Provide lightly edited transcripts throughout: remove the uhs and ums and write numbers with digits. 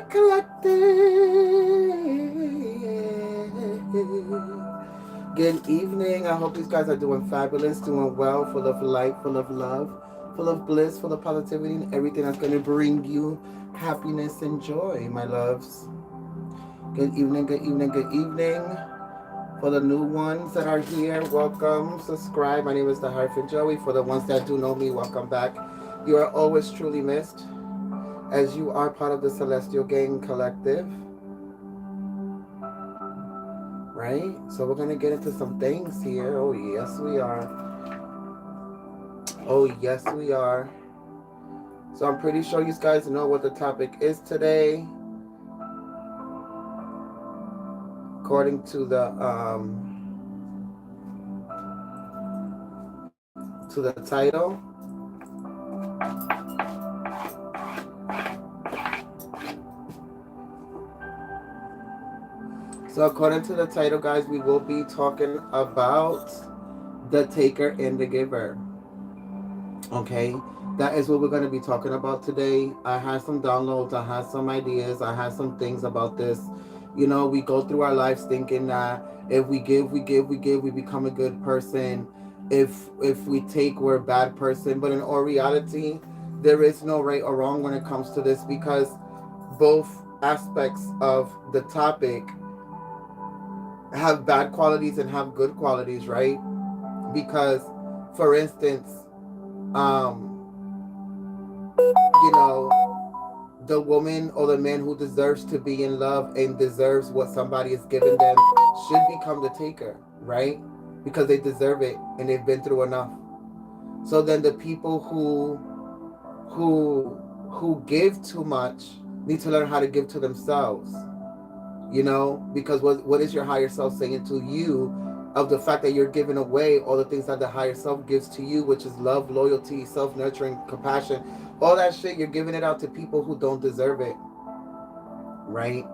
Collective. Good evening. I hope these guys are doing fabulous, doing well, full of light, full of love, full of bliss, full of positivity, and everything that's going to bring you happiness and joy, my loves. Good evening, good evening, good evening. For the new ones that are here, welcome, subscribe. My name is the Hyphen Joey. For the ones that do know me, welcome back. You are always truly missed, as you are part of the Celestial Gang Collective, right? So we're gonna get into some things here. Oh yes, we are. Oh yes, we are. So I'm pretty sure you guys know what the topic is today, according to the title. So according to the title, guys, we will be talking about the taker and the giver. Okay, that is what we're going to be talking about today. I had some downloads, I had some ideas, I had some things about this. You know, we go through our lives thinking that if we give, we become a good person. If we take, we're a bad person. But in all reality, there is no right or wrong when it comes to this, because both aspects of the topic have bad qualities and have good qualities, right? Because, for instance, um, you know, the woman or the man who deserves to be in love and deserves what somebody is giving them should become the taker, right? Because they deserve it and they've been through enough. So then the people who give too much need to learn how to give to themselves, you know, because what is your higher self saying to you of the fact that you're giving away all the things that the higher self gives to you, which is love, loyalty, self-nurturing, compassion, all that shit. You're giving it out to people who don't deserve it, right?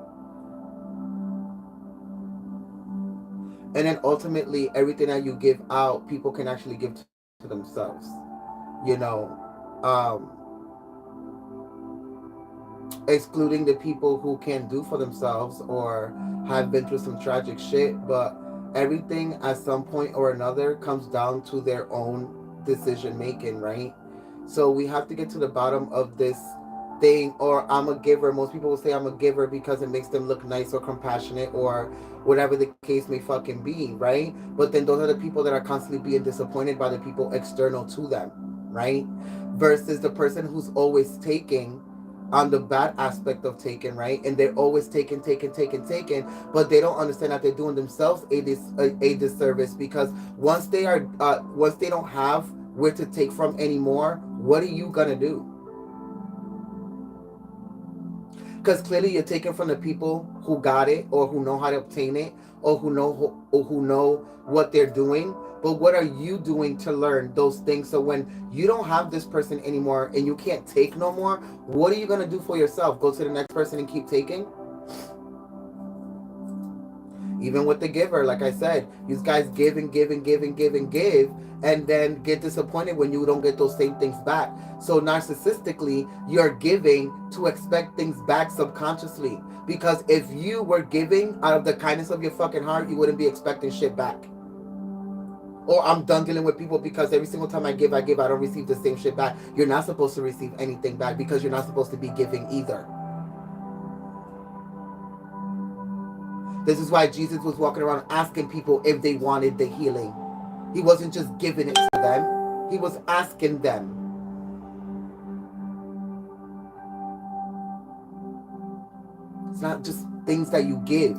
And then ultimately everything that you give out, people can actually give to themselves, you know. um Excluding the people who can't do for themselves or have been through some tragic shit. But everything at some point or another comes down to their own decision making, right? So we have to get to the bottom of this thing. Or I'm a giver. Most people will say I'm a giver because it makes them look nice or compassionate or whatever the case may fucking be, right? But then those are the people that are constantly being disappointed by the people external to them, right? Versus the person who's always taking, on the bad aspect of taking, right? And they're always taking, but they don't understand that they're doing themselves a disservice, because once they don't have where to take from anymore, what are you gonna do? Because clearly you're taking from the people who got it or who know how to obtain it, or who know what they're doing. But what are you doing to learn those things? So when you don't have this person anymore and you can't take no more, what are you going to do for yourself? Go to the next person and keep taking? Even with the giver, like I said, these guys give and give and give and give and give, and then get disappointed when you don't get those same things back. So narcissistically, you're giving to expect things back subconsciously. Because if you were giving out of the kindness of your fucking heart, you wouldn't be expecting shit back. Or I'm done dealing with people because every single time I give, I don't receive the same shit back. You're not supposed to receive anything back because you're not supposed to be giving either. This is why Jesus was walking around asking people if they wanted the healing. He wasn't just giving it to them, he was asking them. It's not just things that you give.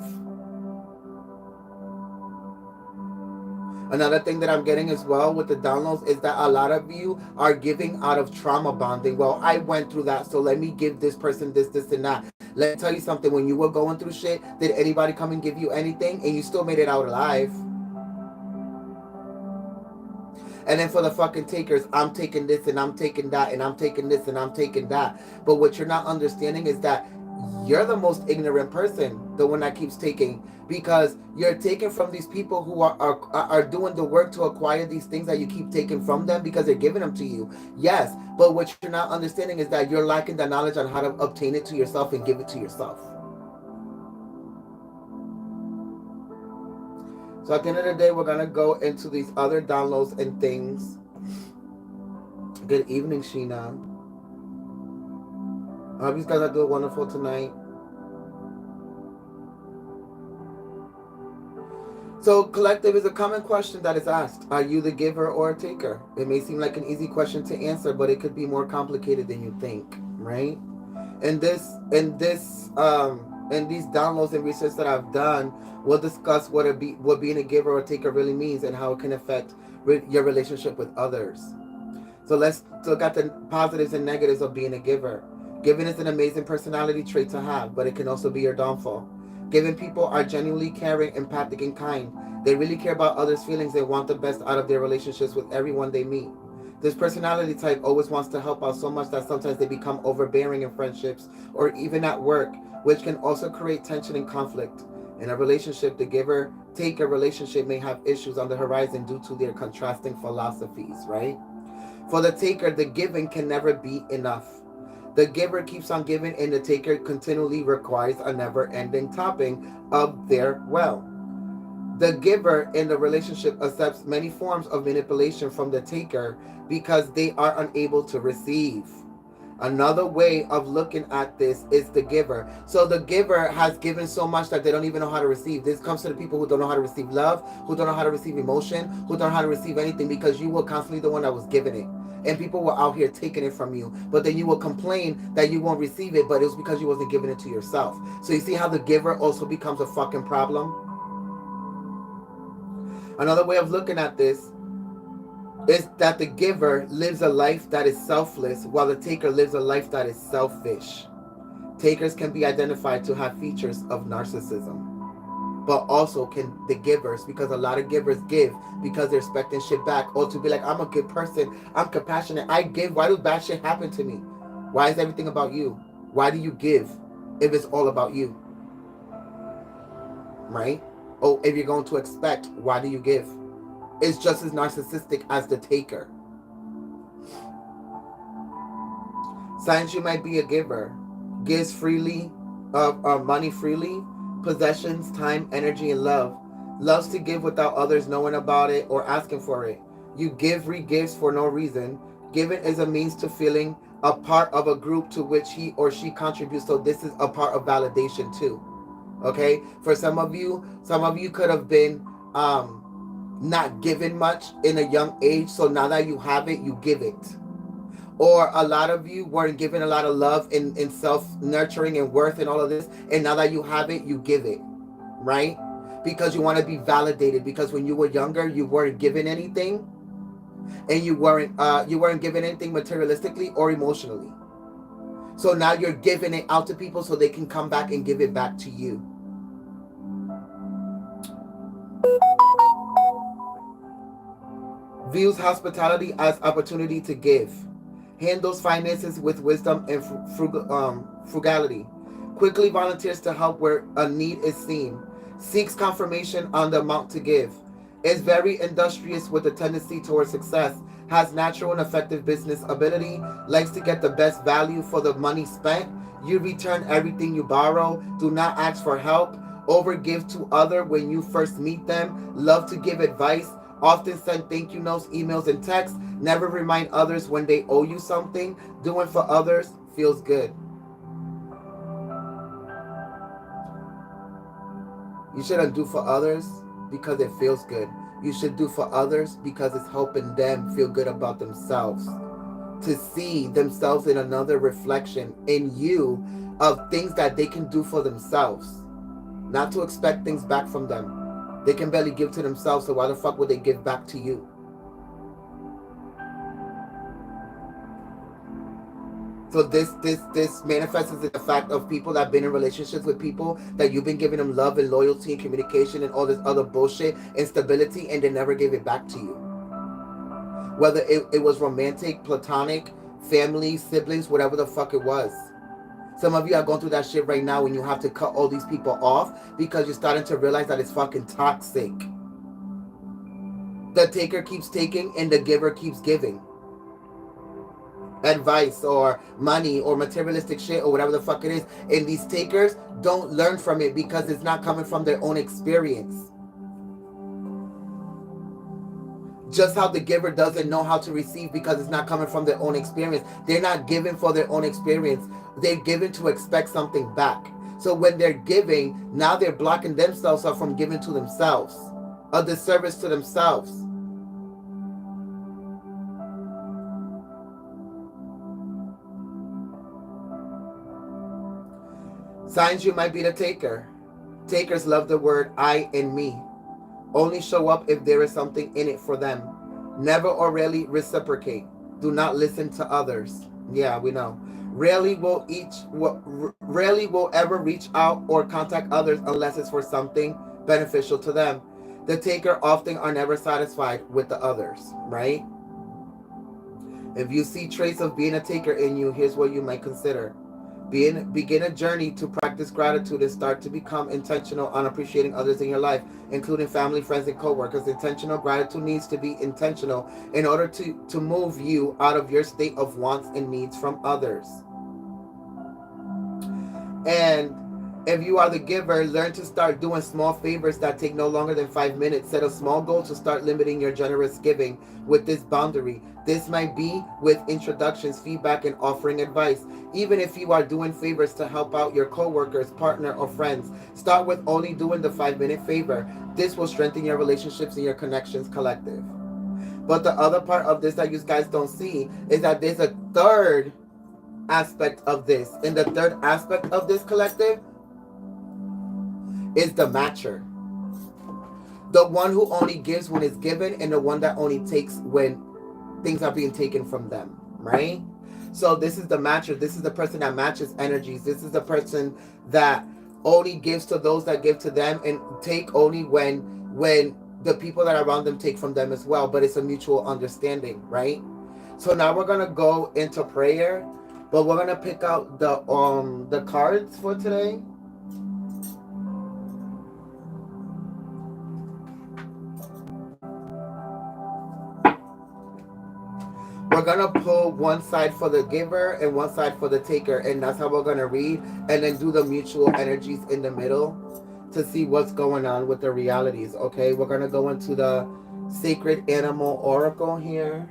Another thing that I'm getting as well with the downloads is that a lot of you are giving out of trauma bonding. Well, I went through that, so let me give this person this, and that. Let me tell you something. When you were going through shit, did anybody come and give you anything? And you still made it out alive. And then for the fucking takers, I'm taking this and I'm taking that and I'm taking this and I'm taking that. But what you're not understanding is that you're the most ignorant person, the one that keeps taking, because you're taking from these people who are doing the work to acquire these things that you keep taking from them because they're giving them to you. Yes, but what you're not understanding is that you're lacking the knowledge on how to obtain it to yourself and give it to yourself. So at the end of the day, we're gonna go into these other downloads and things. Good evening, Sheena. I hope you guys are doing wonderful tonight. So, collective is a common question that is asked. Are you the giver or a taker? It may seem like an easy question to answer, but it could be more complicated than you think, right? And in these downloads and research that I've done, we'll discuss what being a giver or a taker really means and how it can affect your relationship with others. So let's look at the positives and negatives of being a giver. Giving is an amazing personality trait to have, but it can also be your downfall. Giving people are genuinely caring, empathic, and kind. They really care about others' feelings. They want the best out of their relationships with everyone they meet. This personality type always wants to help out so much that sometimes they become overbearing in friendships or even at work, which can also create tension and conflict. In a relationship, the giver taker relationship may have issues on the horizon due to their contrasting philosophies, right? For the taker, the giving can never be enough. The giver keeps on giving, and the taker continually requires a never ending topping of their well. The giver in the relationship accepts many forms of manipulation from the taker because they are unable to receive. Another way of looking at this is the giver. So the giver has given so much that they don't even know how to receive. This comes to the people who don't know how to receive love, who don't know how to receive emotion, who don't know how to receive anything because you were constantly the one that was giving it. And people were out here taking it from you. But then you will complain that you won't receive it, but it was because you wasn't giving it to yourself. So you see how the giver also becomes a fucking problem? Another way of looking at this is that the giver lives a life that is selfless while the taker lives a life that is selfish. Takers can be identified to have features of narcissism, but also can the givers, because a lot of givers give because they're expecting shit back, or to be like, I'm a good person, I'm compassionate, I give. Why does bad shit happen to me? Why is everything about you? Why do you give if it's all about you? Right? Oh, if you're going to expect, why do you give? It's just as narcissistic as the taker. Signs you might be a giver. Gives freely, money freely, possessions, time, energy, and love. Loves to give without others knowing about it or asking for it. You give re-gives for no reason. Giving is a means to feeling a part of a group to which he or she contributes. So this is a part of validation too. Okay? For some of you could have been not given much in a young age, so now that you have it, you give it. Or a lot of you weren't given a lot of love in self-nurturing and worth and all of this, and now that you have it, you give it, right? Because you want to be validated, because when you were younger, you weren't given anything, and you weren't given anything materialistically or emotionally. So now you're giving it out to people so they can come back and give it back to you. Views hospitality as opportunity to give. Handles finances with wisdom and frugality. Quickly volunteers to help where a need is seen. Seeks confirmation on the amount to give. Is very industrious with a tendency towards success. Has natural and effective business ability. Likes to get the best value for the money spent. You return everything you borrow. Do not ask for help. Overgive to other when you first meet them. Love to give advice. Often send thank you notes, emails, and texts. Never remind others when they owe you something. Doing for others feels good. You shouldn't do for others because it feels good. You should do for others because it's helping them feel good about themselves. To see themselves in another reflection in you of things that they can do for themselves. Not to expect things back from them. They can barely give to themselves, so why the fuck would they give back to you? So this manifests as the fact of people that have been in relationships with people that you've been giving them love and loyalty and communication and all this other bullshit and stability, and they never gave it back to you. Whether it was romantic, platonic, family, siblings, whatever the fuck it was. Some of you are going through that shit right now and you have to cut all these people off because you're starting to realize that it's fucking toxic. The taker keeps taking and the giver keeps giving advice or money or materialistic shit or whatever the fuck it is. And these takers don't learn from it because it's not coming from their own experience. Just how the giver doesn't know how to receive because it's not coming from their own experience. They're not giving for their own experience. They're giving to expect something back. So when they're giving, now they're blocking themselves up from giving to themselves, a disservice to themselves. Signs you might be the taker. Takers love the word I and me. Only show up if there is something in it for them. Never or rarely reciprocate. Do not listen to others. Yeah, we know. Rarely will ever reach out or contact others unless it's for something beneficial to them. The taker often are never satisfied with the others, right? If you see traits of being a taker in you, here's what you might consider. Begin a journey to practice gratitude and start to become intentional on appreciating others in your life, including family, friends, and co-workers. Intentional gratitude needs to be intentional in order to move you out of your state of wants and needs from others. And if you are the giver, learn to start doing small favors that take no longer than 5 minutes. Set a small goal to start limiting your generous giving with this boundary. This might be with introductions, feedback, and offering advice. Even if you are doing favors to help out your coworkers, partner, or friends, start with only doing the 5-minute favor. This will strengthen your relationships and your connections collective. But the other part of this that you guys don't see is that there's a third aspect of this. And the third aspect of this collective is the matcher. The one who only gives when it's given, and the one that only takes when things are being taken from them, right? So this is the matcher. This is the person that matches energies. This is the person that only gives to those that give to them and take only when the people that are around them take from them as well. But it's a mutual understanding, right? So now we're gonna go into prayer, but we're gonna pick out the cards for today. We're gonna pull one side for the giver and one side for the taker, and that's how we're gonna read, and then do the mutual energies in the middle to see what's going on with the realities. Okay, we're gonna go into the sacred animal oracle here.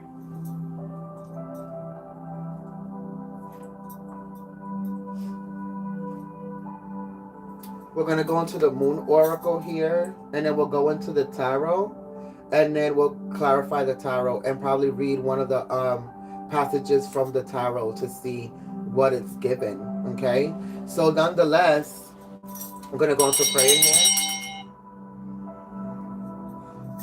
We're gonna go into the moon oracle here, and then we'll go into the tarot, and then we'll clarify the tarot and probably read one of the passages from the tarot to see what it's given. Okay, so nonetheless, I'm gonna go into prayer here.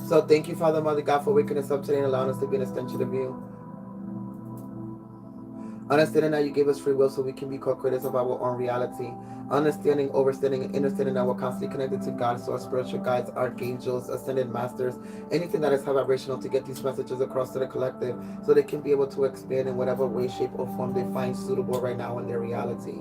So thank you, Father, Mother God, for waking us up today and allowing us to be an extension of you. Understanding that you gave us free will so we can be co-creators of our own reality. Understanding, overstanding, and understanding that we're constantly connected to God, so our spiritual guides, archangels, ascended masters, anything that is high vibrational to get these messages across to the collective so they can be able to expand in whatever way, shape, or form they find suitable right now in their reality.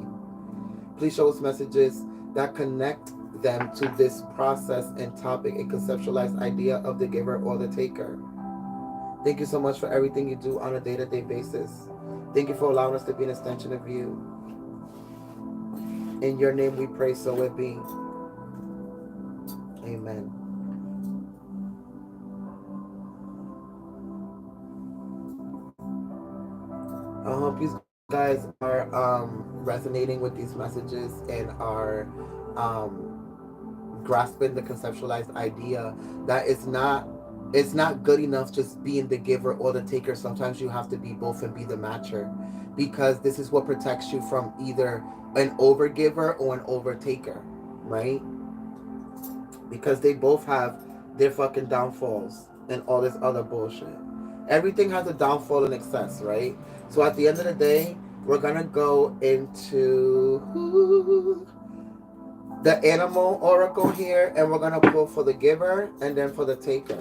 Please show us messages that connect them to this process and topic, a conceptualized idea of the giver or the taker. Thank you so much for everything you do on a day-to-day basis. Thank you for allowing us to be an extension of you. In your name we pray, so it be. Amen. I hope you guys are resonating with these messages and are grasping the conceptualized idea that it's not good enough just being the giver or the taker. Sometimes you have to be both and be the matcher, because this is what protects you from either an overgiver or an overtaker, right? Because they both have their fucking downfalls and all this other bullshit. Everything has a downfall and excess, right? So at the end of the day, we're gonna go into the animal oracle here, and we're gonna pull for the giver and then for the taker.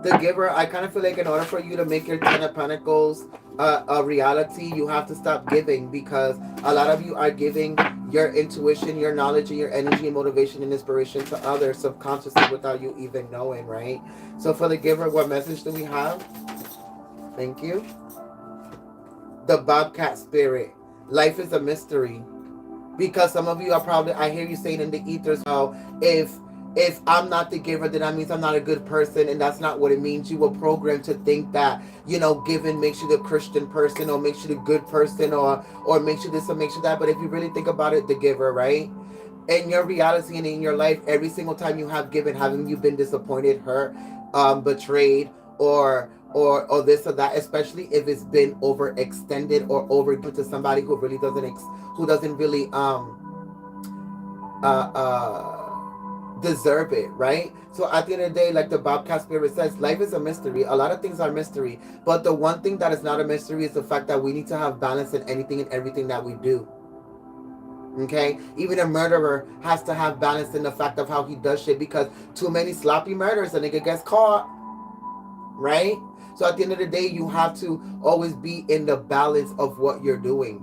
The giver, I kind of feel like in order for you to make your Ten of Pentacles a reality, you have to stop giving, because a lot of you are giving your intuition, your knowledge, and your energy and motivation and inspiration to others subconsciously without you even knowing, right? So for the giver, what message do we have? Thank you. The Bobcat Spirit. Life is a mystery. Because some of you are probably, I hear you saying in the ethers, well, if I'm not the giver, then that means I'm not a good person, and that's not what it means. You were programmed to think that, giving makes you the Christian person, or makes you the good person, or makes you this or makes you that. But if you really think about it, the giver, right? In your reality and in your life, every single time you have given, haven't you been disappointed, hurt, betrayed, or this or that, especially if it's been overextended or overgiven to somebody who really who doesn't really uh deserve it, right? So at the end of the day, like the Bobcat Spirit says, life is a mystery. A lot of things are mystery, but the one thing that is not a mystery is the fact that we need to have balance in anything and everything that we do. Okay, even a murderer has to have balance in the fact of how he does shit, because too many sloppy murders, a nigga gets caught, right? So at the end of the day, you have to always be in the balance of what you're doing,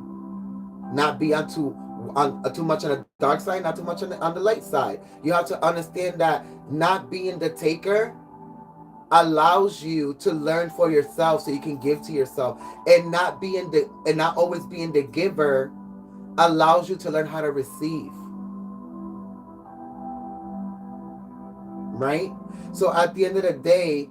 not be too much on the dark side, not too much on the light side. You have to understand that not being the taker allows you to learn for yourself, so you can give to yourself, and not always being the giver allows you to learn how to receive, right? So at the end of the day,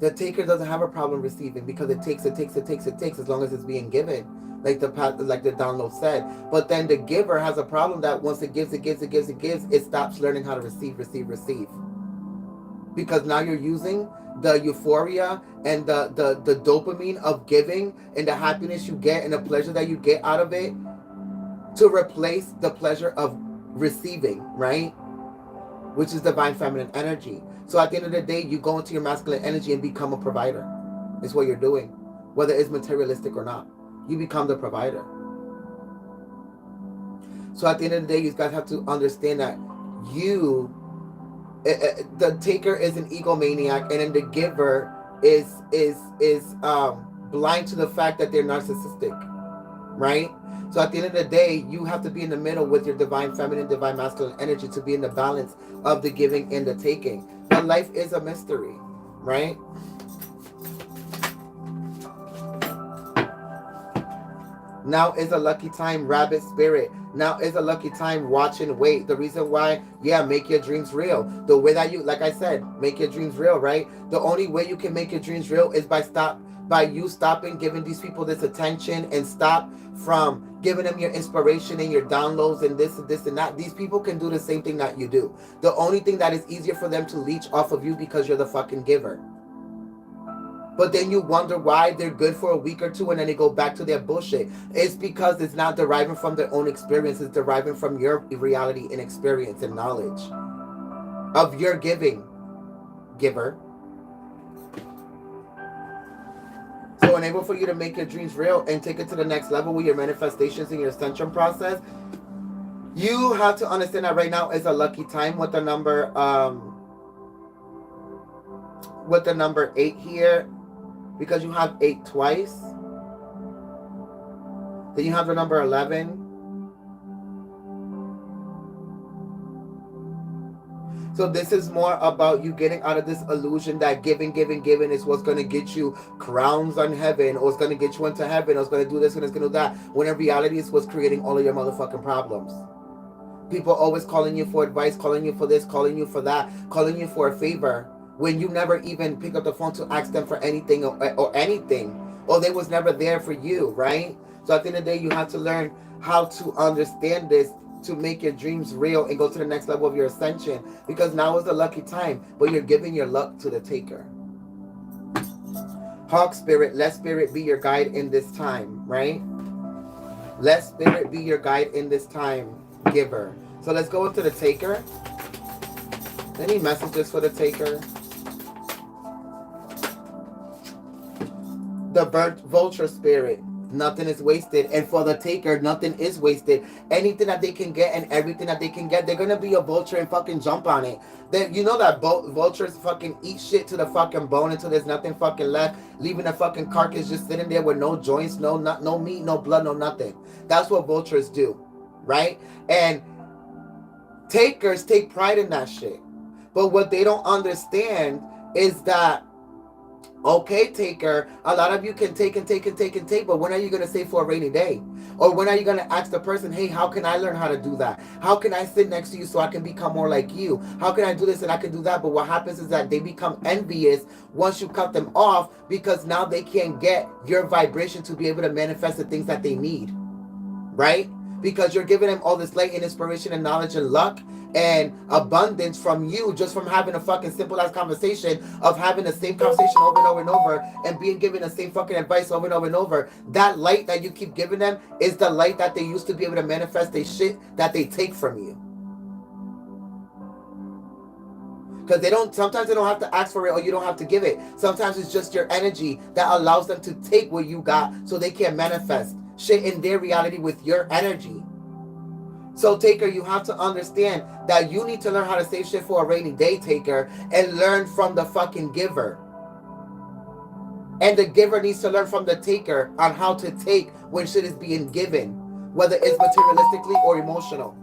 the taker doesn't have a problem receiving, because it takes as long as it's being given, like the download said. But then the giver has a problem that once it gives, it stops learning how to receive, because now you're using the euphoria and the dopamine of giving, and the happiness you get and the pleasure that you get out of it, to replace the pleasure of receiving, right? Which is divine feminine energy. So at the end of the day, you go into your masculine energy and become a provider. It's what you're doing, whether it's materialistic or not. You become the provider. So at the end of the day, you guys have to understand that the taker is an egomaniac, and then the giver is blind to the fact that they're narcissistic, right? So at the end of the day, you have to be in the middle with your divine feminine, divine masculine energy, to be in the balance of the giving and the taking. But life is a mystery, right? Now is a lucky time, Rabbit Spirit. Now is a lucky time, watch and wait. The reason why, make your dreams real. The way that you, like I said, make your dreams real, right? The only way you can make your dreams real is by you stopping giving these people this attention, and stop from giving them your inspiration and your downloads and this and that. These people can do the same thing that you do. The only thing that is easier for them to leech off of you, because you're the fucking giver. But then you wonder why they're good for a week or two and then they go back to their bullshit. It's because it's not deriving from their own experience. It's deriving from your reality and experience and knowledge of your giving, giver. So in order for you to make your dreams real and take it to the next level with your manifestations and your ascension process, you have to understand that right now is a lucky time with the number 8 here, because you have 8 twice. Then you have the number 11. So this is more about you getting out of this illusion that giving is what's going to get you crowns on heaven, or it's going to get you into heaven, or it's going to do this and it's going to do that, when in reality it's what's creating all of your motherfucking problems. People always calling you for advice, calling you for this, calling you for that, calling you for a favor, when you never even pick up the phone to ask them for anything or anything, or they was never there for you, right? So at the end of the day, you have to learn how to understand this to make your dreams real and go to the next level of your ascension, because now is the lucky time, but you're giving your luck to the taker. Hawk Spirit, let Spirit be your guide in this time, right? Let Spirit be your guide in this time, giver. So let's go into the taker. Any messages for the taker? The vulture spirit. nothing is wasted. And for the taker, nothing is wasted. Anything that they can get and everything that they can get, they're gonna be a vulture and fucking jump on it. Then you know that vultures fucking eat shit to the fucking bone until there's nothing fucking left, leaving a fucking carcass just sitting there with no joints, no meat, no blood, no nothing. That's what vultures do, right? And takers take pride in that shit. But what they don't understand is that, okay, taker, a lot of you can take and take and take and take, but when are you going to save for a rainy day? Or when are you going to ask the person, hey, how can I learn how to do that? How can I sit next to you so I can become more like you? How can I do this and I can do that? But what happens is that they become envious once you cut them off, because now they can't get your vibration to be able to manifest the things that they need, right? Because you're giving them all this light and inspiration and knowledge and luck and abundance from you, just from having a fucking simple ass conversation, of having the same conversation over and over and over, and being given the same fucking advice over and over and over. That light that you keep giving them is the light that they used to be able to manifest the shit that they take from you. Because sometimes they don't have to ask for it, or you don't have to give it. Sometimes it's just your energy that allows them to take what you got so they can manifest shit in their reality with your energy. So, taker, you have to understand that you need to learn how to save shit for a rainy day, taker, and learn from the fucking giver. And the giver needs to learn from the taker on how to take when shit is being given, whether it's materialistically or emotional.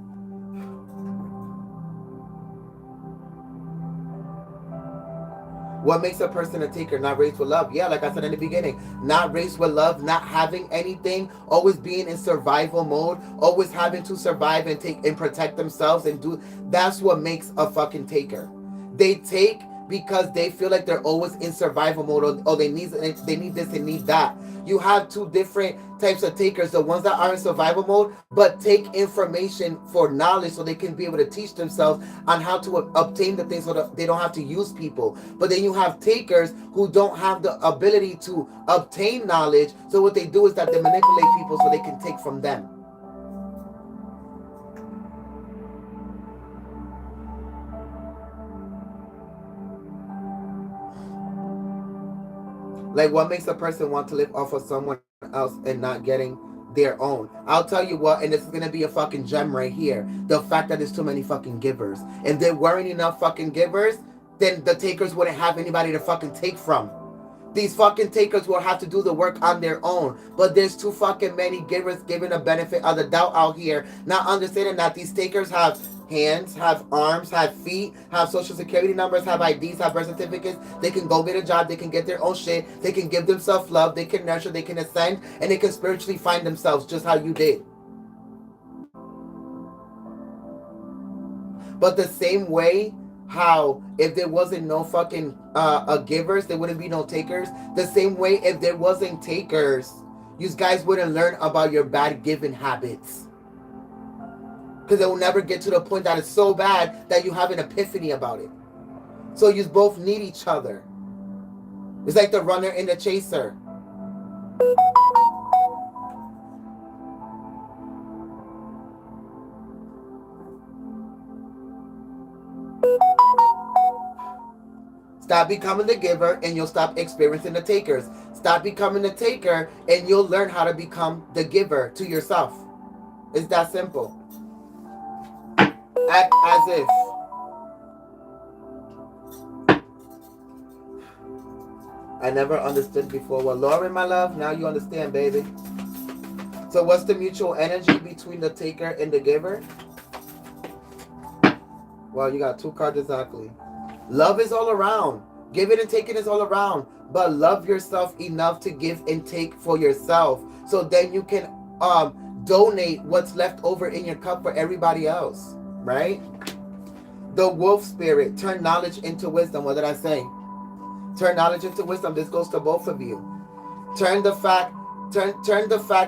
What makes a person a taker? Not raised with love. Yeah, like I said in the beginning, not raised with love, not having anything, always being in survival mode, always having to survive and take and protect themselves and do. That's what makes a fucking taker. They take because they feel like they're always in survival mode, or they need this and need that. You have two different types of takers: the ones that are in survival mode but take information for knowledge so they can be able to teach themselves on how to obtain the things so that they don't have to use people. But then you have takers who don't have the ability to obtain knowledge, so what they do is that they manipulate people so they can take from them. Like, what makes a person want to live off of someone else and not getting their own? I'll tell you what, and this is going to be a fucking gem right here. The fact that there's too many fucking givers. If there weren't enough fucking givers, then the takers wouldn't have anybody to fucking take from. These fucking takers will have to do the work on their own. But there's too fucking many givers giving a benefit of the doubt out here, not understanding that these takers have hands, have arms, have feet, have social security numbers, have IDs, have birth certificates. They can go get a job, they can get their own shit, they can give themselves love, they can nurture, they can ascend, and they can spiritually find themselves just how you did. But the same way how if there wasn't no fucking givers, there wouldn't be no takers. The same way if there wasn't takers, you guys wouldn't learn about your bad giving habits. Because it will never get to the point that it's so bad that you have an epiphany about it. So you both need each other. It's like the runner and the chaser. Stop becoming the giver and you'll stop experiencing the takers. Stop becoming the taker and you'll learn how to become the giver to yourself. It's that simple. Act as if. I never understood before. Well, Lauren, my love, now you understand, baby. So what's the mutual energy between the taker and the giver? Well, you got two cards exactly. Love is all around. Giving and taking is all around. But love yourself enough to give and take for yourself. So then you can donate what's left over in your cup for everybody else. Right? The wolf spirit. Turn knowledge into wisdom. What did I say? Turn knowledge into wisdom. This goes to both of you. Turn the fact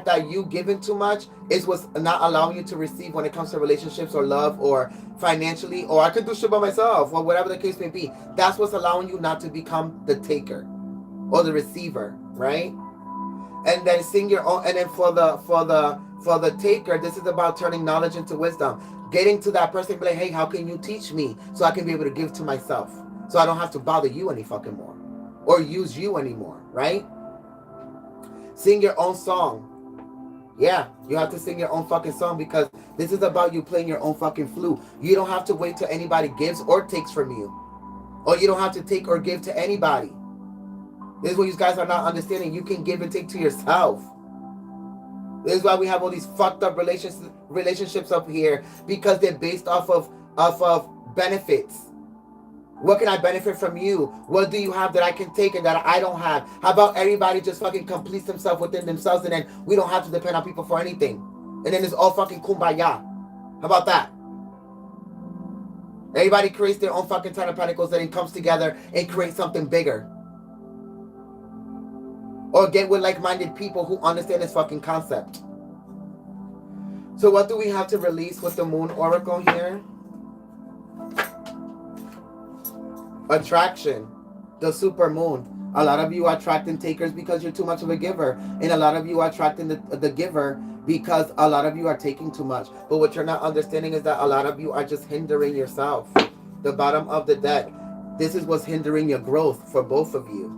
that you giving too much is what's not allowing you to receive when it comes to relationships or love or financially, or I could do shit by myself, or whatever the case may be. That's what's allowing you not to become the taker or the receiver, right? And then sing your own. And then for the taker, this is about turning knowledge into wisdom. Getting to that person and be like, hey, how can you teach me so I can be able to give to myself? So I don't have to bother you any fucking more or use you anymore, right? Sing your own song. Yeah, you have to sing your own fucking song because this is about you playing your own fucking flute. You don't have to wait till anybody gives or takes from you. Or you don't have to take or give to anybody. This is what you guys are not understanding. You can give and take to yourself. This is why we have all these fucked up relationships up here because they're based off of benefits. What can I benefit from you? What do you have that I can take and that I don't have? How about everybody just fucking completes themselves within themselves and then we don't have to depend on people for anything? And then it's all fucking kumbaya. How about that? Everybody creates their own fucking ton of particles and then comes together and creates something bigger. Or get with like-minded people who understand this fucking concept. So what do we have to release with the moon oracle here? Attraction. The super moon. A lot of you are attracting takers because you're too much of a giver. And a lot of you are attracting the giver because a lot of you are taking too much. But what you're not understanding is that a lot of you are just hindering yourself. The bottom of the deck. This is what's hindering your growth for both of you.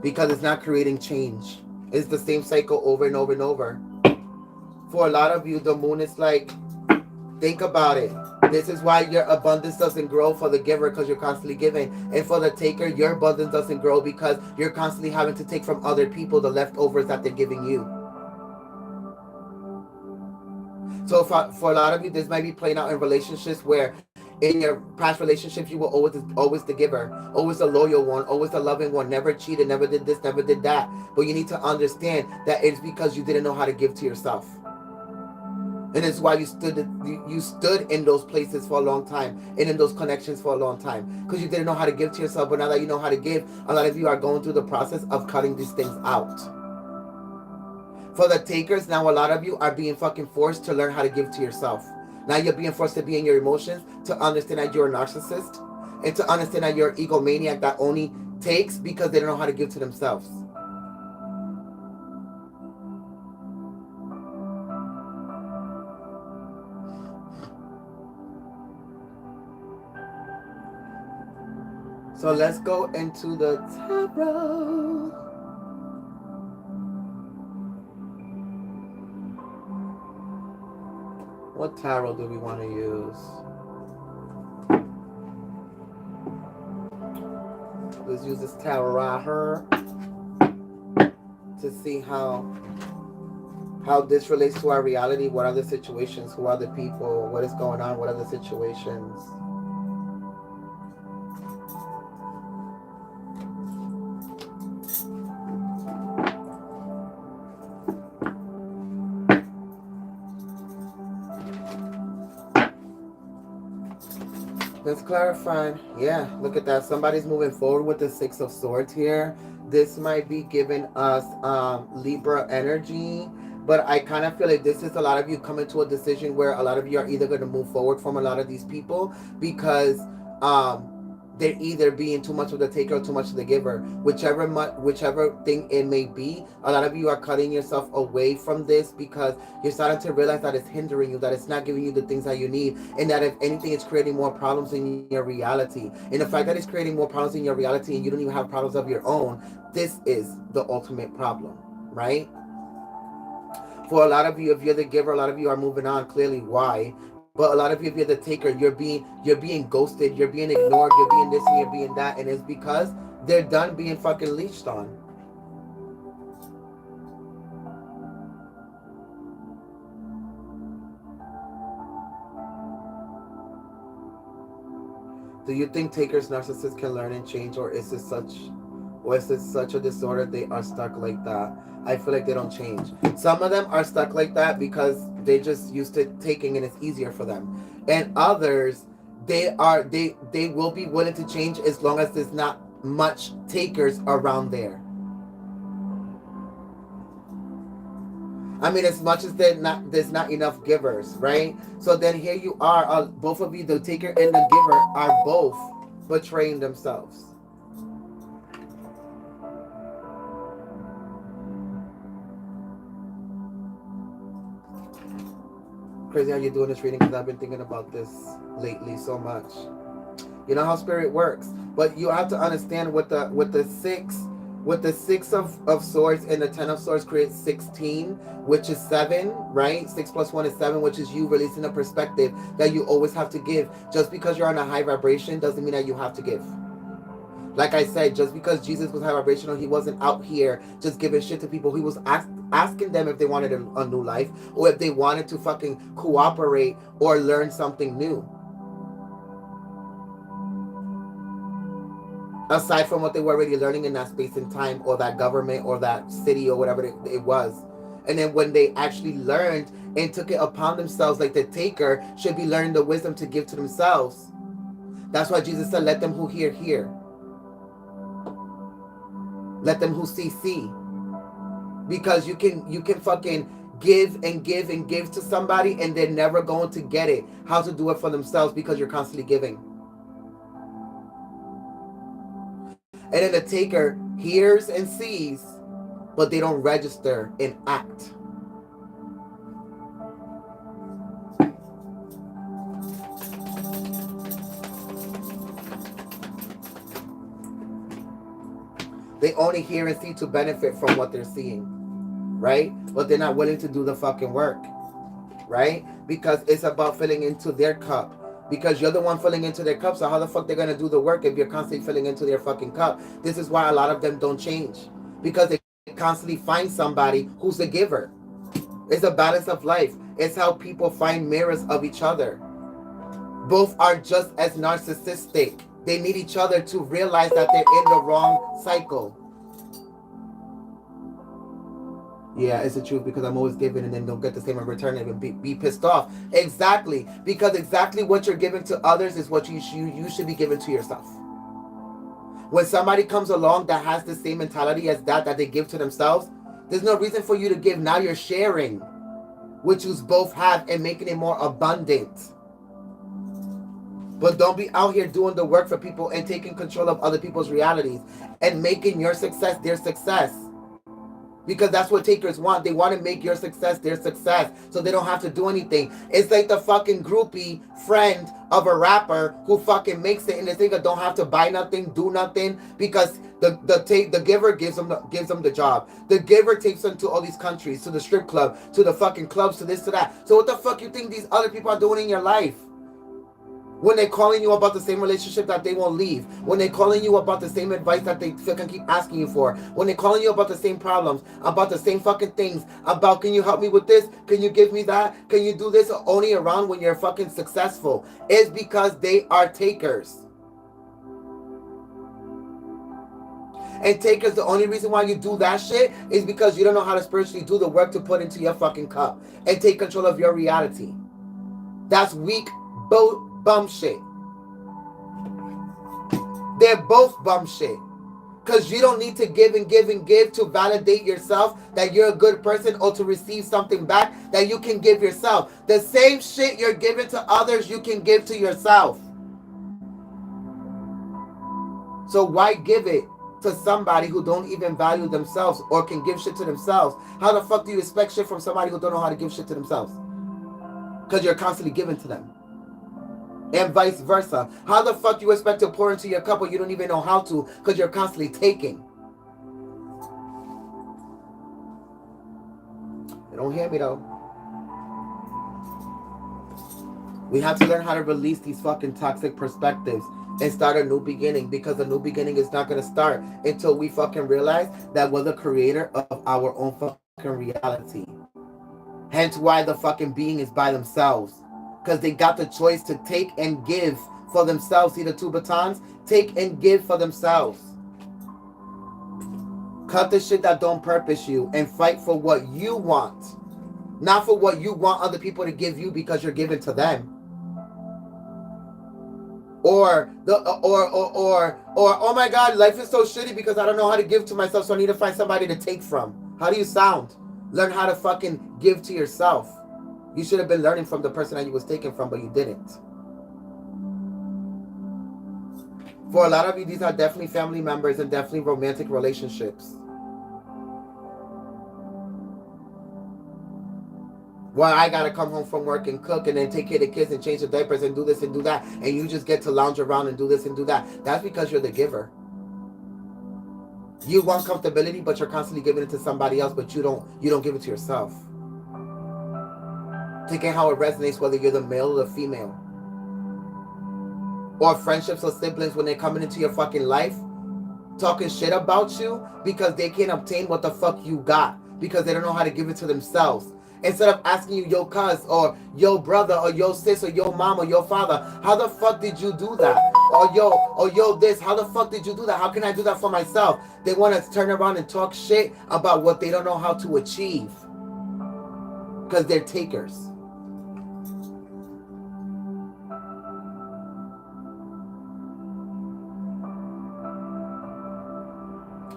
Because it's not creating change. It's the same cycle over and over and over. For a lot of you, the moon is like, think about it. This is why your abundance doesn't grow for the giver because you're constantly giving. And for the taker, your abundance doesn't grow because you're constantly having to take from other people the leftovers that they're giving you. So for a lot of you, this might be playing out in relationships where in your past relationships, you were always the giver, always the loyal one, always the loving one, never cheated, never did this, never did that. But you need to understand that it's because you didn't know how to give to yourself. And it's why you stood in those places for a long time and in those connections for a long time because you didn't know how to give to yourself. But now that you know how to give, a lot of you are going through the process of cutting these things out. For the takers, now a lot of you are being fucking forced to learn how to give to yourself. Now you're being forced to be in your emotions, to understand that you're a narcissist, and to understand that you're an egomaniac that only takes because they don't know how to give to themselves. So let's go into the tarot. What tarot do we want to use? Let's use this tarot right here to see how this relates to our reality. What are the situations? Who are the people? What is going on? What are the situations? Let's clarify. Yeah, look at that. Somebody's moving forward with the Six of Swords here. This might be giving us Libra energy. But I kind of feel like this is a lot of you coming to a decision where a lot of you are either going to move forward from a lot of these people because they're either being too much of the taker or too much of the giver. Whichever thing it may be, a lot of you are cutting yourself away from this because you're starting to realize that it's hindering you, that it's not giving you the things that you need, and that if anything, it's creating more problems in your reality. And the fact that it's creating more problems in your reality and you don't even have problems of your own, this is the ultimate problem, right? For a lot of you, if you're the giver, a lot of you are moving on. Clearly, why? But a lot of you, if you're the taker, you're being ghosted, you're being ignored, you're being this and you're being that, and it's because they're done being fucking leeched on. Do you think takers, narcissists can learn and change, or is this such a disorder they are stuck like that? I feel like they don't change. Some of them are stuck like that because they just used to taking and it's easier for them. And others, they will be willing to change as long as there's not much takers around there. I mean, as much as there's not enough givers, right? So then here you are, both of you, the taker and the giver, are both betraying themselves. Crazy how you're doing this reading because I've been thinking about this lately so much. You know how spirit works, but you have to understand with the six with the Six of Swords and the Ten of Swords creates 16, which is 7, right? 6 plus 1 is 7, which is you releasing a perspective that you always have to give. Just because you're on a high vibration doesn't mean that you have to give. Like I said, just because Jesus was high vibrational, he wasn't out here just giving shit to people. He was asking them if they wanted a new life or if they wanted to fucking cooperate or learn something new. Aside from what they were already learning in that space and time or that government or that city or whatever it was. And then when they actually learned and took it upon themselves, like the taker should be learning the wisdom to give to themselves. That's why Jesus said, let them who hear, hear. Let them who see. Because you can fucking give and give and give to somebody and they're never going to get it. How to do it for themselves because you're constantly giving. And then the taker hears and sees, but they don't register and act. They only hear and see to benefit from what they're seeing, right? But they're not willing to do the fucking work, right? Because it's about filling into their cup. Because you're the one filling into their cup, so how the fuck they're going to do the work if you're constantly filling into their fucking cup? This is why a lot of them don't change. Because they constantly find somebody who's a giver. It's a balance of life. It's how people find mirrors of each other. Both are just as narcissistic. They need each other to realize that they're in the wrong cycle. Yeah, it's the truth because I'm always giving and then don't get the same in return and be pissed off. Exactly. Because exactly what you're giving to others is what you should be giving to yourself. When somebody comes along that has the same mentality as that they give to themselves, there's no reason for you to give. Now you're sharing, which you both have and making it more abundant. But don't be out here doing the work for people and taking control of other people's realities and making your success their success. Because that's what takers want. They want to make your success their success so they don't have to do anything. It's like the fucking groupie friend of a rapper who fucking makes it and they think I don't have to buy nothing, do nothing because the giver gives them the job. The giver takes them to all these countries, to the strip club, to the fucking clubs, to this, to that. So what the fuck you think these other people are doing in your life? When they're calling you about the same relationship that they won't leave. When they're calling you about the same advice that they fucking keep asking you for. When they're calling you about the same problems. About the same fucking things. About can you help me with this? Can you give me that? Can you do this? Only around when you're fucking successful. It's because they are takers. And takers, the only reason why you do that shit is because you don't know how to spiritually do the work to put into your fucking cup. And take control of your reality. That's weak bum shit. They're both bum shit. Because you don't need to give and give and give to validate yourself that you're a good person or to receive something back that you can give yourself. The same shit you're giving to others, you can give to yourself. So why give it to somebody who don't even value themselves or can give shit to themselves? How the fuck do you expect shit from somebody who don't know how to give shit to themselves? Because you're constantly giving to them. And vice versa. How the fuck you expect to pour into your cup when you don't even know how to because you're constantly taking? You don't hear me though. We have to learn how to release these fucking toxic perspectives and start a new beginning because a new beginning is not going to start until we fucking realize that we're the creator of our own fucking reality. Hence why the fucking being is by themselves. Because they got the choice to take and give for themselves. See the two batons? Take and give for themselves. Cut the shit that don't purpose you and fight for what you want. Not for what you want other people to give you because you're giving to them. Or oh my god, life is so shitty because I don't know how to give to myself, so I need to find somebody to take from. How do you sound? Learn how to fucking give to yourself. You should have been learning from the person that you was taking from, but you didn't. For a lot of you, these are definitely family members and definitely romantic relationships. Well, I gotta come home from work and cook and then take care of the kids and change the diapers and do this and do that, and you just get to lounge around and do this and do that. That's because you're the giver. You want comfortability, but you're constantly giving it to somebody else, but you don't give it to yourself. Taking how it resonates, whether you're the male or the female. Or friendships or siblings when they're coming into your fucking life, talking shit about you because they can't obtain what the fuck you got. Because they don't know how to give it to themselves. Instead of asking you, yo cuz, or yo brother, or yo sis, or yo mom, or yo father, how the fuck did you do that? Or yo this, how the fuck did you do that? How can I do that for myself? They want to turn around and talk shit about what they don't know how to achieve. Because they're takers.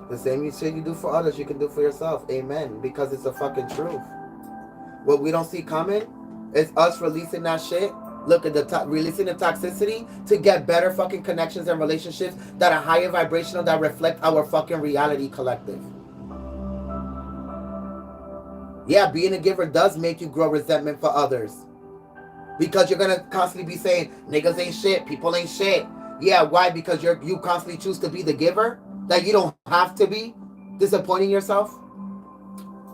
The same shit you do for others, you can do for yourself. Amen. Because it's a fucking truth. What we don't see coming is us releasing that shit. Look at releasing the toxicity to get better fucking connections and relationships that are higher vibrational, that reflect our fucking reality collective. Yeah, being a giver does make you grow resentment for others. Because you're gonna constantly be saying, niggas ain't shit, people ain't shit. Yeah, why? Because you constantly choose to be the giver? That you don't have to be disappointing yourself?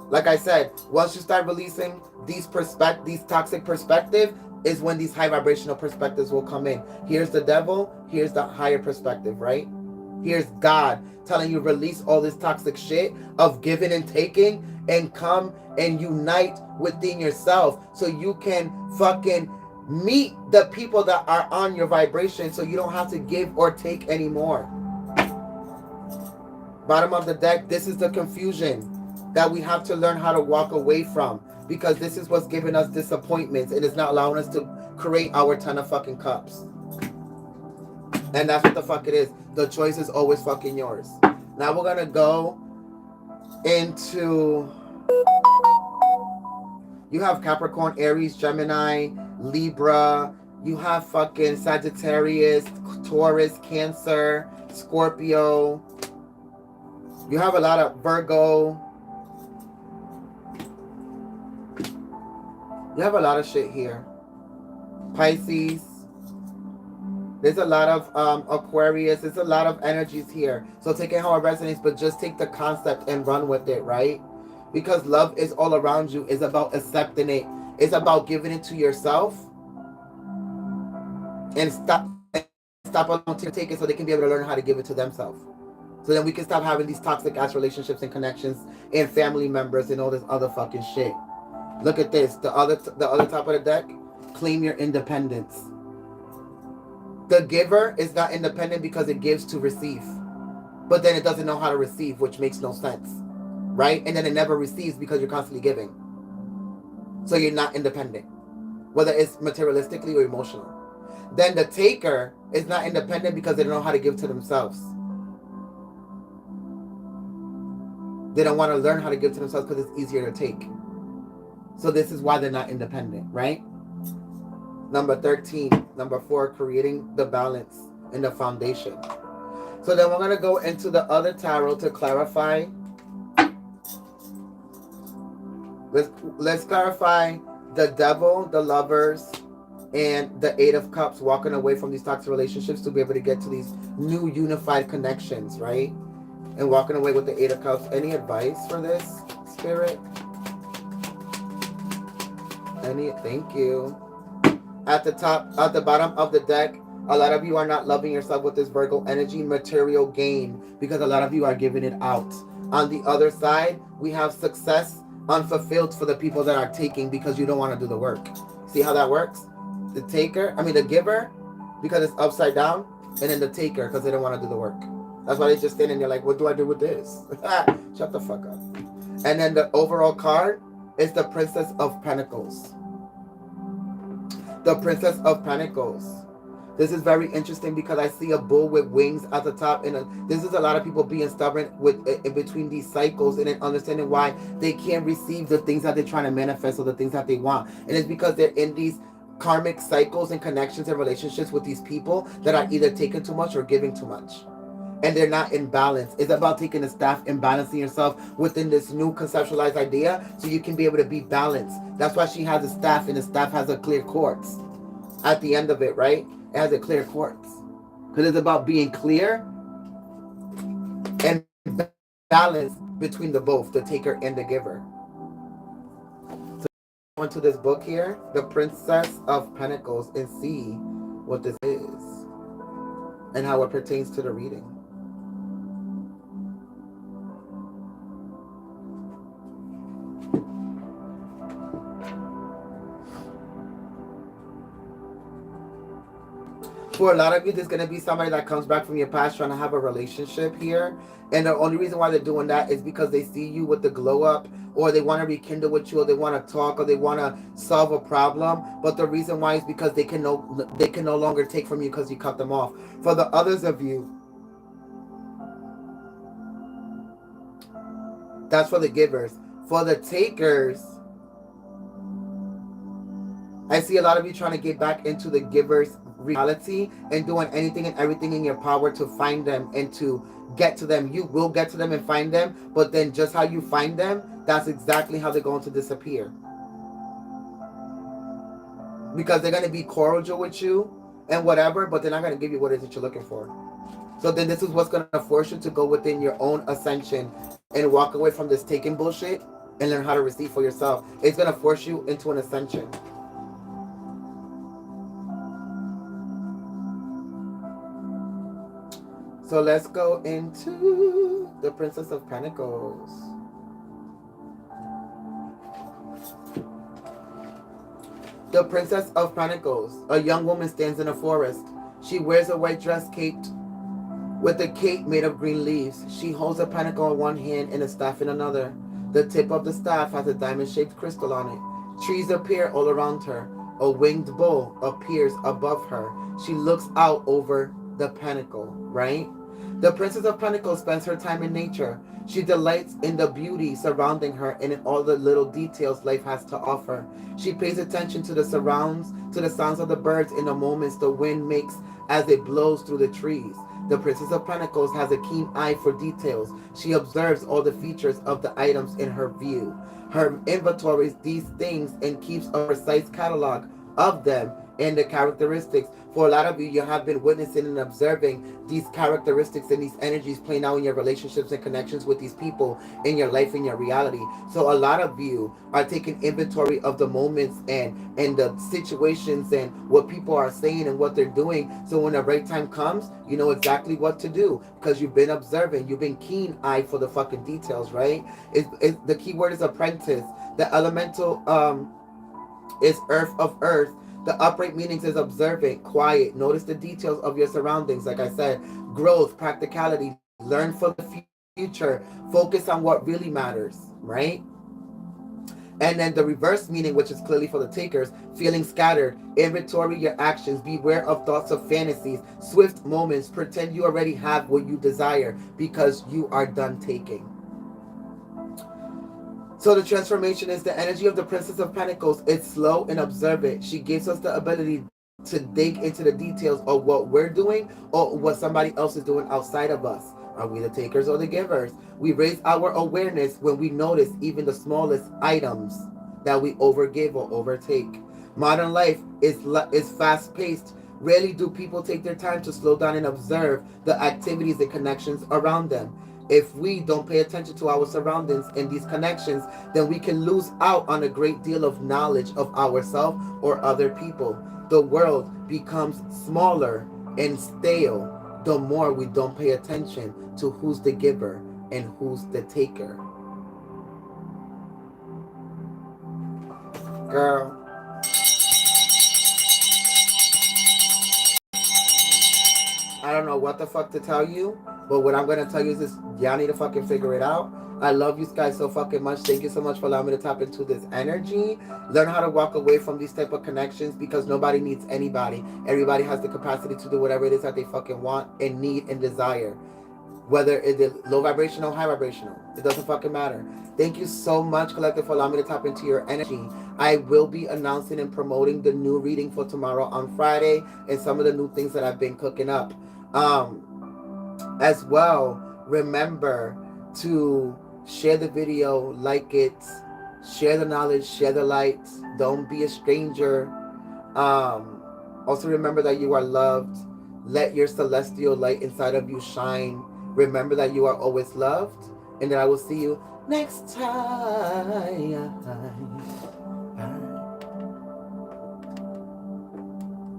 Like I said, once you start releasing these toxic perspectives, is when these high vibrational perspectives will come in. Here's the devil, here's the higher perspective, right? Here's God telling you release all this toxic shit of giving and taking and come and unite within yourself so you can fucking meet the people that are on your vibration so you don't have to give or take anymore. Bottom of the deck, this is the confusion that we have to learn how to walk away from, because this is what's giving us disappointments and it's not allowing us to create our 10 of fucking cups. And that's what the fuck it is. The choice is always fucking yours. Now we're gonna go into, you have Capricorn, Aries, Gemini, Libra, you have fucking Sagittarius, Taurus, Cancer, Scorpio, you have a lot of Virgo. You have a lot of shit here. Pisces. There's a lot of Aquarius. There's a lot of energies here. So take it how it resonates, but just take the concept and run with it, right? Because love is all around you. It's about accepting it. It's about giving it to yourself. And stop allowing to take it so they can be able to learn how to give it to themselves. So then we can stop having these toxic ass relationships and connections and family members and all this other fucking shit. Look at this. The other top of the deck. Claim your independence. The giver is not independent because it gives to receive. But then it doesn't know how to receive, which makes no sense. Right? And then it never receives because you're constantly giving. So you're not independent. Whether it's materialistically or emotional. Then the taker is not independent because they don't know how to give to themselves. They don't want to learn how to give to themselves because it's easier to take. So this is why they're not independent, right? Number 13. Number 4, creating the balance in the foundation. So then we're going to go into the other tarot to clarify. Let's clarify the devil, the lovers, and the 8 of Cups walking away from these toxic relationships to be able to get to these new unified connections, right? And walking away with the 8 of Cups. Any advice for this, Spirit? Thank you. At the bottom of the deck, a lot of you are not loving yourself with this Virgo energy, material gain, because a lot of you are giving it out. On the other side, we have success unfulfilled for the people that are taking because you don't want to do the work. See how that works? The giver, because it's upside down, and then the taker, because they don't want to do the work. That's why they just stand and they're like, what do I do with this? Shut the fuck up. And then the overall card is the Princess of Pentacles. The Princess of Pentacles. This is very interesting because I see a bull with wings at the top, and this is a lot of people being stubborn in between these cycles and then understanding why they can't receive the things that they're trying to manifest or the things that they want. And it's because they're in these karmic cycles and connections and relationships with these people that are either taking too much or giving too much. And they're not in balance. It's about taking the staff and balancing yourself within this new conceptualized idea so you can be able to be balanced. That's why she has a staff, and the staff has a clear quartz at the end of it, right? It has a clear quartz. Because it's about being clear and balance between the both, the taker and the giver. So go into this book here, The Princess of Pentacles, and see what this is and how it pertains to the reading. For a lot of you, there's going to be somebody that comes back from your past trying to have a relationship here. And the only reason why they're doing that is because they see you with the glow up, or they want to rekindle with you, or they want to talk, or they want to solve a problem. But the reason why is because they can no longer take from you because you cut them off. For the others of you, that's for the givers. For the takers, I see a lot of you trying to get back into the giver's reality and doing anything and everything in your power to find them and to get to them. You will get to them and find them, but then just how you find them, that's exactly how they're going to disappear. Because they're going to be cordial with you and whatever, but they're not going to give you what it is that you're looking for. So then this is what's going to force you to go within your own ascension and walk away from this taking bullshit and learn how to receive for yourself. It's going to force you into an ascension. So let's go into the Princess of Pentacles. The Princess of Pentacles. A young woman stands in a forest. She wears a white dress caped with a cape made of green leaves. She holds a pentacle in one hand and a staff in another. The tip of the staff has a diamond-shaped crystal on it. Trees appear all around her. A winged bull appears above her. She looks out over the pentacle, right? The Princess of Pentacles spends her time in nature. She delights in the beauty surrounding her and in all the little details life has to offer. She pays attention to the surrounds, to the sounds of the birds in the moments the wind makes as it blows through the trees. The Princess of Pentacles has a keen eye for details. She observes all the features of the items in her view. Her inventories these things and keeps a precise catalog of them and the characteristics. For a lot of you, you have been witnessing and observing these characteristics and these energies playing out in your relationships and connections with these people in your life, in your reality. So a lot of you are taking inventory of the moments and the situations and what people are saying and what they're doing. So when the right time comes, you know exactly what to do because you've been observing. You've been keen-eyed for the fucking details, right? The key word is apprentice. The elemental is earth of earth. The upright meanings is observant, quiet. Notice the details of your surroundings. Like I said, growth, practicality. Learn for the future. Focus on what really matters, right? And then the reverse meaning, which is clearly for the takers, feeling scattered. Inventory your actions. Beware of thoughts of fantasies. Swift moments. Pretend you already have what you desire because you are done taking. So the transformation is the energy of the Princess of Pentacles. It's slow and observant. She gives us the ability to dig into the details of what we're doing or what somebody else is doing outside of us. Are we the takers or the givers? We raise our awareness when we notice even the smallest items that we overgive or overtake. Modern life is fast-paced. Rarely do people take their time to slow down and observe the activities and connections around them. If we don't pay attention to our surroundings and these connections, then we can lose out on a great deal of knowledge of ourselves or other people. The world becomes smaller and stale the more we don't pay attention to who's the giver and who's the taker. Girl, I don't know what the fuck to tell you, but what I'm gonna tell you is this: y'all need to fucking figure it out. I love you guys so fucking much. Thank you so much for allowing me to tap into this energy. Learn how to walk away from these type of connections because nobody needs anybody. Everybody has the capacity to do whatever it is that they fucking want and need and desire. Whether it is low vibrational, high vibrational, it doesn't fucking matter. Thank you so much, Collective, for allowing me to tap into your energy. I will be announcing and promoting the new reading for tomorrow on Friday and some of the new things that I've been cooking up. As well, remember to share the video, like it, share the knowledge, share the light. Don't be a stranger. Also remember that you are loved. Let your celestial light inside of you shine. Remember that you are always loved And then I will see you next time.